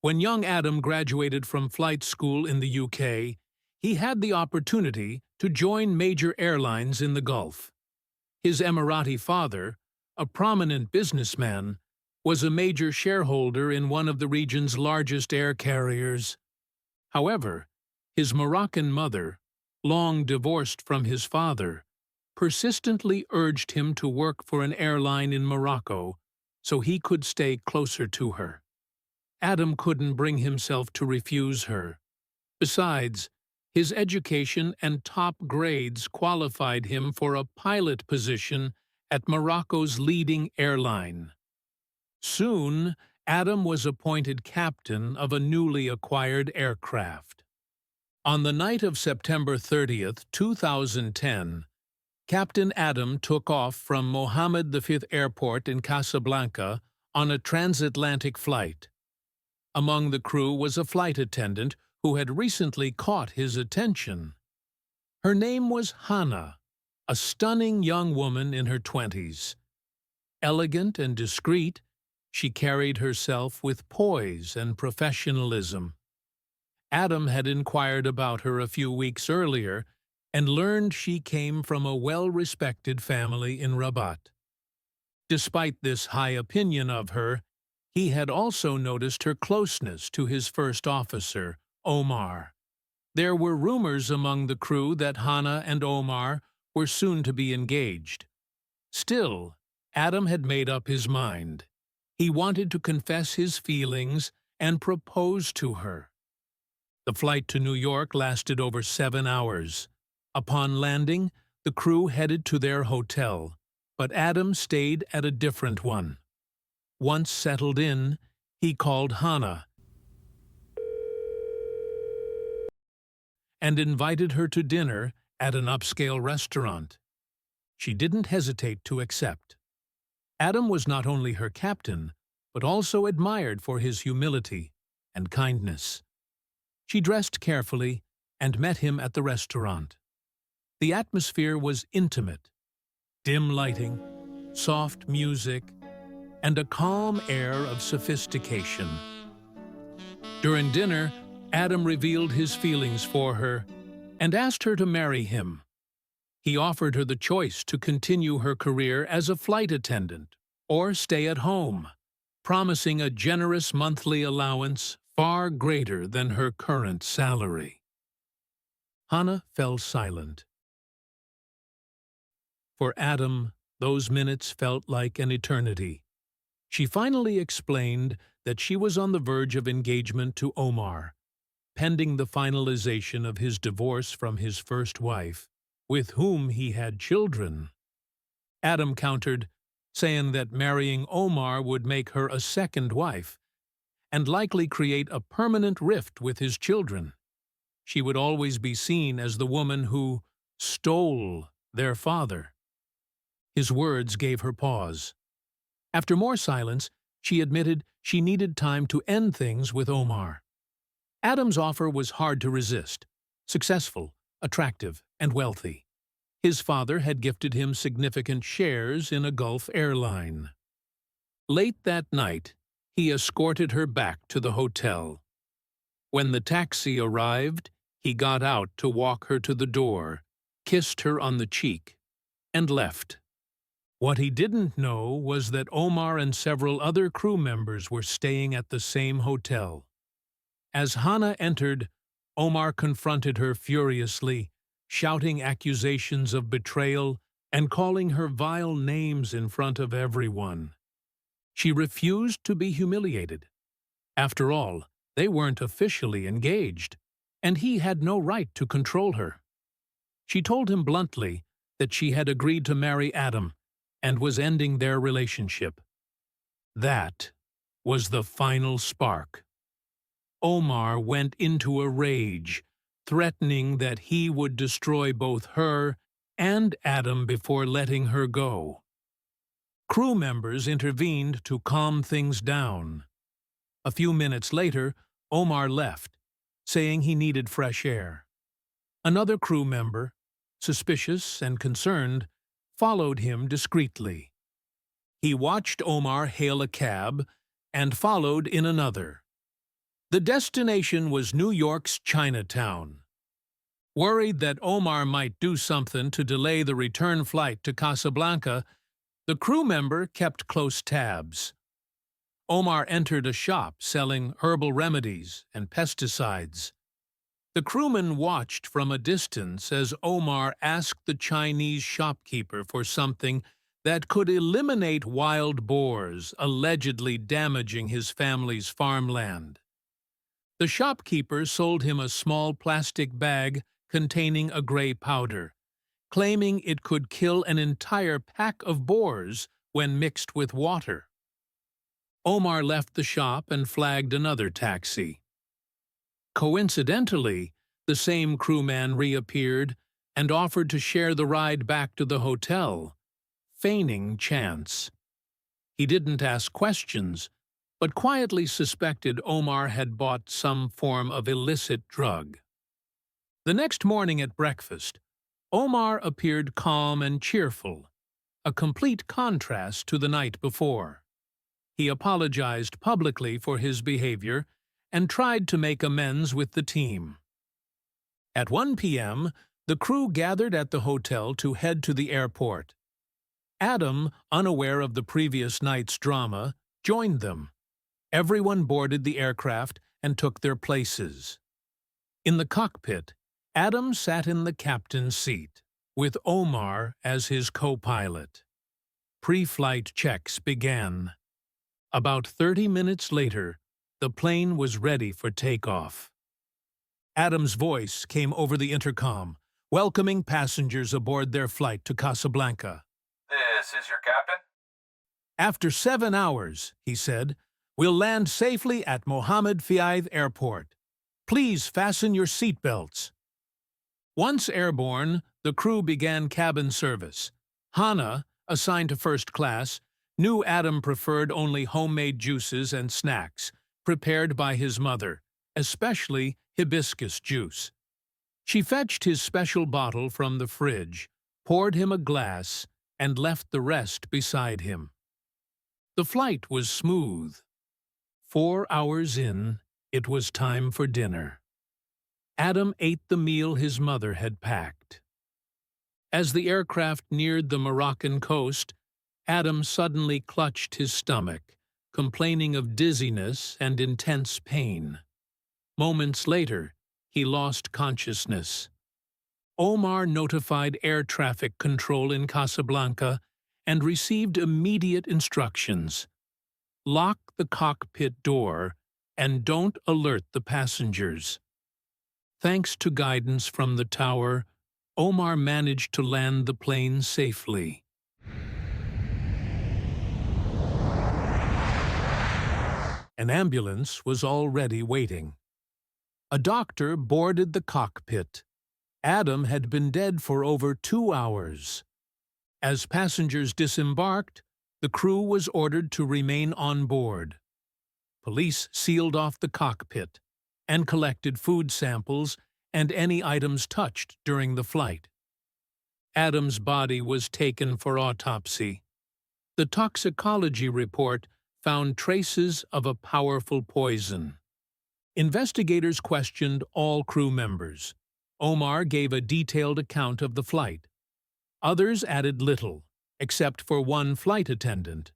When young Adam graduated from flight school in the UK, he had the opportunity to join major airlines in the Gulf. His Emirati father, a prominent businessman, was a major shareholder in one of the region's largest air carriers. However, his Moroccan mother, long divorced from his father, persistently urged him to work for an airline in Morocco so he could stay closer to her. Adam couldn't bring himself to refuse her. Besides, his education and top grades qualified him for a pilot position at Morocco's leading airline. Soon, Adam was appointed captain of a newly acquired aircraft. On the night of September 30th, 2010, Captain Adam took off from Mohammed V Airport in Casablanca on a transatlantic flight. Among the crew was a flight attendant who had recently caught his attention. Her name was Hannah, a stunning young woman in her 20s. Elegant and discreet, she carried herself with poise and professionalism. Adam had inquired about her a few weeks earlier and learned she came from a well-respected family in Rabat. Despite this high opinion of her, he had also noticed her closeness to his first officer, Omar. There were rumors among the crew that Hannah and Omar were soon to be engaged. Still, Adam had made up his mind. He wanted to confess his feelings and propose to her. The flight to New York lasted over 7 hours. Upon landing, the crew headed to their hotel, but Adam stayed at a different one. Once settled in, he called Hannah and invited her to dinner at an upscale restaurant. She didn't hesitate to accept. Adam was not only her captain, but also admired for his humility and kindness. She dressed carefully and met him at the restaurant. The atmosphere was intimate. Dim lighting, soft music, and a calm air of sophistication. During dinner, Adam revealed his feelings for her and asked her to marry him. He offered her the choice to continue her career as a flight attendant or stay at home, promising a generous monthly allowance far greater than her current salary. Hannah fell silent. For Adam, those minutes felt like an eternity. She finally explained that she was on the verge of engagement to Omar, pending the finalization of his divorce from his first wife, with whom he had children. Adam countered, saying that marrying Omar would make her a second wife and likely create a permanent rift with his children. She would always be seen as the woman who stole their father. His words gave her pause. After more silence, she admitted she needed time to end things with Omar. Adam's offer was hard to resist. Successful, attractive, and wealthy. His father had gifted him significant shares in a Gulf airline. Late that night, he escorted her back to the hotel. When the taxi arrived, he got out to walk her to the door, kissed her on the cheek, and left. What he didn't know was that Omar and several other crew members were staying at the same hotel. As Hannah entered, Omar confronted her furiously, shouting accusations of betrayal and calling her vile names in front of everyone. She refused to be humiliated. After all, they weren't officially engaged, and he had no right to control her. She told him bluntly that she had agreed to marry Adam and was ending their relationship. That was the final spark. Omar went into a rage, threatening that he would destroy both her and Adam before letting her go. Crew members intervened to calm things down. A few minutes later, Omar left, saying he needed fresh air. Another crew member, suspicious and concerned, followed him discreetly. He watched Omar hail a cab and followed in another. The destination was New York's Chinatown. Worried that Omar might do something to delay the return flight to Casablanca, the crew member kept close tabs. Omar entered a shop selling herbal remedies and pesticides. The crewman watched from a distance as Omar asked the Chinese shopkeeper for something that could eliminate wild boars allegedly damaging his family's farmland. The shopkeeper sold him a small plastic bag containing a gray powder, claiming it could kill an entire pack of boars when mixed with water. Omar left the shop and flagged another taxi. Coincidentally, the same crewman reappeared and offered to share the ride back to the hotel, feigning chance. He didn't ask questions, but quietly suspected Omar had bought some form of illicit drug. The next morning at breakfast, Omar appeared calm and cheerful, a complete contrast to the night before. He apologized publicly for his behavior and tried to make amends with the team. At 1 p.m., the crew gathered at the hotel to head to the airport. Adam, unaware of the previous night's drama, joined them. Everyone boarded the aircraft and took their places. In the cockpit, Adam sat in the captain's seat, with Omar as his co-pilot. Pre-flight checks began. About 30 minutes later, the plane was ready for takeoff. Adam's voice came over the intercom, welcoming passengers aboard their flight to Casablanca. "This is your captain?" After 7 hours, he said, we'll land safely at Mohammed Fiaid Airport. Please fasten your seatbelts. Once airborne, the crew began cabin service. Hannah, assigned to first class, knew Adam preferred only homemade juices and snacks, prepared by his mother, especially hibiscus juice. She fetched his special bottle from the fridge, poured him a glass, and left the rest beside him. The flight was smooth. 4 hours in, it was time for dinner. Adam ate the meal his mother had packed. As the aircraft neared the Moroccan coast, Adam suddenly clutched his stomach, complaining of dizziness and intense pain. Moments later, he lost consciousness. Omar notified air traffic control in Casablanca and received immediate instructions. Lock the cockpit door and don't alert the passengers. Thanks to guidance from the tower, Omar managed to land the plane safely. An ambulance was already waiting. A doctor boarded the cockpit. Adam had been dead for over 2 hours. As passengers disembarked, the crew was ordered to remain on board. Police sealed off the cockpit and collected food samples and any items touched during the flight. Adam's body was taken for autopsy. The toxicology report found traces of a powerful poison. Investigators questioned all crew members. Omar gave a detailed account of the flight. Others added little, except for one flight attendant,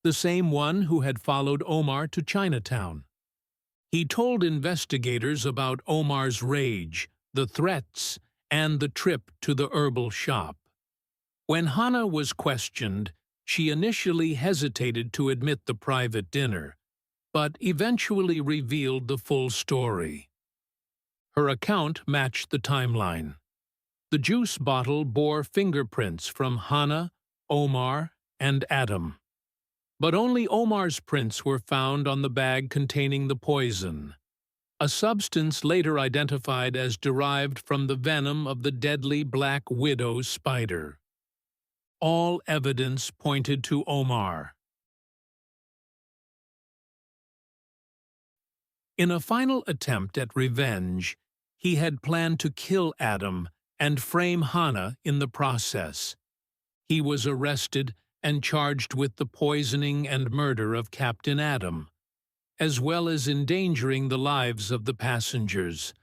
the same one who had followed Omar to Chinatown. He told investigators about Omar's rage, the threats, and the trip to the herbal shop. When Hannah was questioned, she initially hesitated to admit the private dinner, but eventually revealed the full story. Her account matched the timeline. The juice bottle bore fingerprints from Hannah, Omar, and Adam. But only Omar's prints were found on the bag containing the poison, a substance later identified as derived from the venom of the deadly black widow spider. All evidence pointed to Omar. In a final attempt at revenge, he had planned to kill Adam and frame Hannah in the process. He was arrested and charged with the poisoning and murder of Captain Adam. as well as endangering the lives of the passengers.